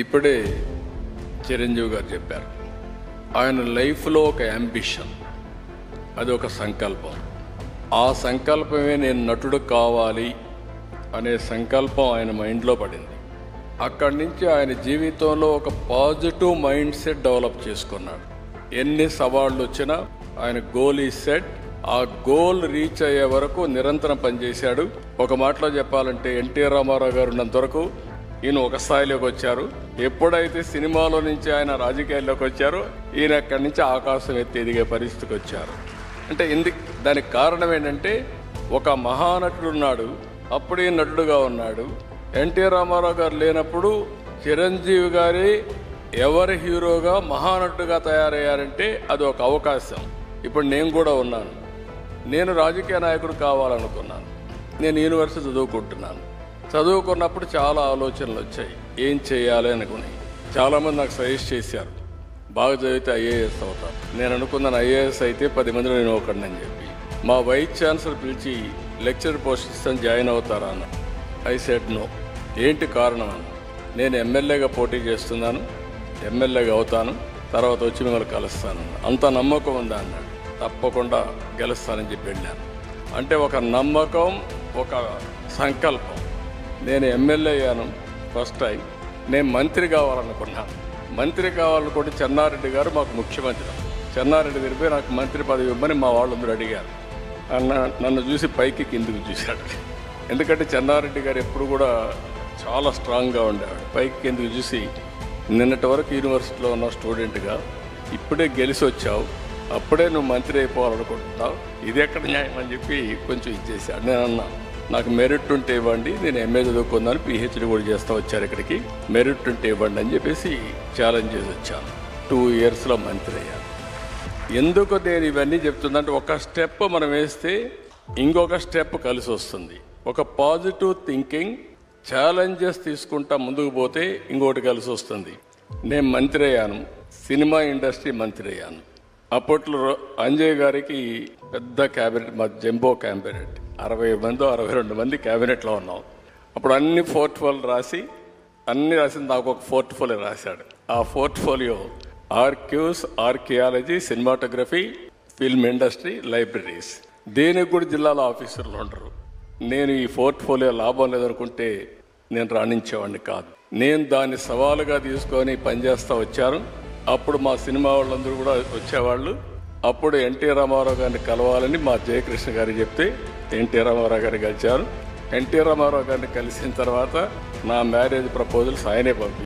ఇప్పుడే చిరంజీవి గారు చెప్పారు, ఆయన లైఫ్లో ఒక యాంబిషన్, అది ఒక సంకల్పం. ఆ సంకల్పమే నేను నటుడు కావాలి అనే సంకల్పం ఆయన మైండ్లో పడింది. అక్కడి నుంచి ఆయన జీవితంలో ఒక పాజిటివ్ మైండ్ సెట్ డెవలప్ చేసుకున్నాడు. ఎన్ని సవాళ్ళు వచ్చినా ఆయన గోల్ ఈ సెట్, ఆ గోల్ రీచ్ అయ్యే వరకు నిరంతరం పనిచేశాడు. ఒక మాటలో చెప్పాలంటే ఎన్టీఆర్ రామారావు గారు ఉన్నంత వరకు ఈయన ఒక స్థాయిలోకి వచ్చారు. ఎప్పుడైతే సినిమాలో నుంచి ఆయన రాజకీయాల్లోకి వచ్చారో ఈయన అక్కడి నుంచి ఆకాశం ఎత్తి ఎదిగే పరిస్థితికి వచ్చారు. అంటే దానికి కారణం ఏంటంటే ఒక మహానటుడు ఉన్నాడు, అప్పుడే నటుడుగా ఉన్నాడు. ఎన్టీఆర్ రామారావు గారు లేనప్పుడు చిరంజీవి గారి ఎవరి హీరోగా మహానటుడుగా తయారయ్యారంటే అది ఒక అవకాశం. ఇప్పుడు నేను కూడా ఉన్నాను. నేను రాజకీయ నాయకుడు కావాలనుకున్నాను. నేను యూనివర్సిటీ చదువుకుంటున్నాను. చదువుకున్నప్పుడు చాలా ఆలోచనలు వచ్చాయి, ఏం చేయాలి అనుకుని. చాలామంది నాకు సజెస్ట్ చేశారు, బాగా చదివితే ఐఏఎస్ అవుతాం. నేను అనుకున్నాను ఐఏఎస్ అయితే 10 మందిలో నేను ఒకడిని అని చెప్పి. మా వైస్ ఛాన్సలర్ పిలిచి లెక్చర్ పోస్ట్ ఇస్తాను, జాయిన్ అవుతారా అన్న. I said no. ఏంటి కారణం అన్న, నేను ఎమ్మెల్యేగా పోటీ చేస్తున్నాను, ఎమ్మెల్యేగా అవుతాను, తర్వాత వచ్చి మిమ్మల్ని కలుస్తాను. అంత నమ్మకం ఉందా అన్నాడు. తప్పకుండా గెలుస్తానని చెప్పి వెళ్ళాను. అంటే ఒక నమ్మకం, ఒక సంకల్పం. నేను ఎమ్మెల్యే అయ్యాను ఫస్ట్ టైం. నేను మంత్రి కావాలనుకున్నాను. మంత్రి కావాలనుకుంటే చెన్నారెడ్డి గారు మాకు ముఖ్యమంత్రి. చెన్నారెడ్డి దగ్గరికి నాకు మంత్రి పదవి ఇవ్వమని మా వాళ్ళందరూ అడిగారు. నన్ను చూసి పైకి కిందికి చూశాడు. ఎందుకంటే చెన్నారెడ్డి గారు ఎప్పుడు కూడా చాలా స్ట్రాంగ్గా ఉండేవాడు. పైకి కిందికి చూసి, నిన్నటి వరకు యూనివర్సిటీలో ఉన్న స్టూడెంట్గా ఇప్పుడే గెలిచి వచ్చావు, అప్పుడే నువ్వు మంత్రి అయిపోవాలనుకుంటున్నావు, ఇది ఎక్కడ న్యాయం అని చెప్పి కొంచెం ఇచ్చేసాడు. నేను అన్నా, నాకు మెరిట్ ఉంటే ఇవ్వండి, నేను ఎంఏ చదువుకున్నాను, పిహెచ్డీ కూడా చేస్తూ వచ్చారు ఇక్కడికి, మెరిట్ ఉంటే ఇవ్వండి అని చెప్పేసి ఛాలెంజ్ చేసి వచ్చాను. 2 ఇయర్స్లో మంత్రి అయ్యాను. ఎందుకు నేను ఇవన్నీ చెప్తుందంటే, ఒక స్టెప్ మనం వేస్తే ఇంకొక స్టెప్ కలిసి వస్తుంది. ఒక పాజిటివ్ థింకింగ్, ఛాలెంజెస్ తీసుకుంటా ముందుకు పోతే ఇంకోటి కలిసి వస్తుంది. నేను మంత్రి అయ్యాను, సినిమా ఇండస్ట్రీ మంత్రి అయ్యాను. అప్పట్లో అంజయ్ గారికి పెద్ద క్యాబినెట్, మా జంబో క్యాబినెట్, 60 మంది 62 మంది క్యాబినెట్లో ఉన్నాం. అప్పుడు అన్ని పోర్ట్ఫోలియో రాసి నాకు ఒక పోర్ట్ఫోలియో రాశాడు. ఆ portfolio archives, archaeology, cinematography, film industry, libraries. దేనికి కూడా జిల్లాలో ఆఫీసర్లు ఉండరు. నేను ఈ పోర్ట్ఫోలియో లాభం లేదనుకుంటే నేను రాణించేవాడిని కాదు. నేను దాన్ని సవాలుగా తీసుకొని పనిచేస్తూ వచ్చాను. అప్పుడు మా సినిమా వాళ్ళందరూ కూడా వచ్చేవాళ్ళు. అప్పుడు ఎన్టీఆర్ రామారావు గారిని కలవాలని మా జయకృష్ణ గారు చెప్తే ఎన్టీఆర్ రామారావు గారిని కలిశారు. ఎన్టీఆర్ రామారావు గారిని కలిసిన తర్వాత నా మ్యారేజ్ ప్రపోజల్స్ ఆయనే పంపించారు.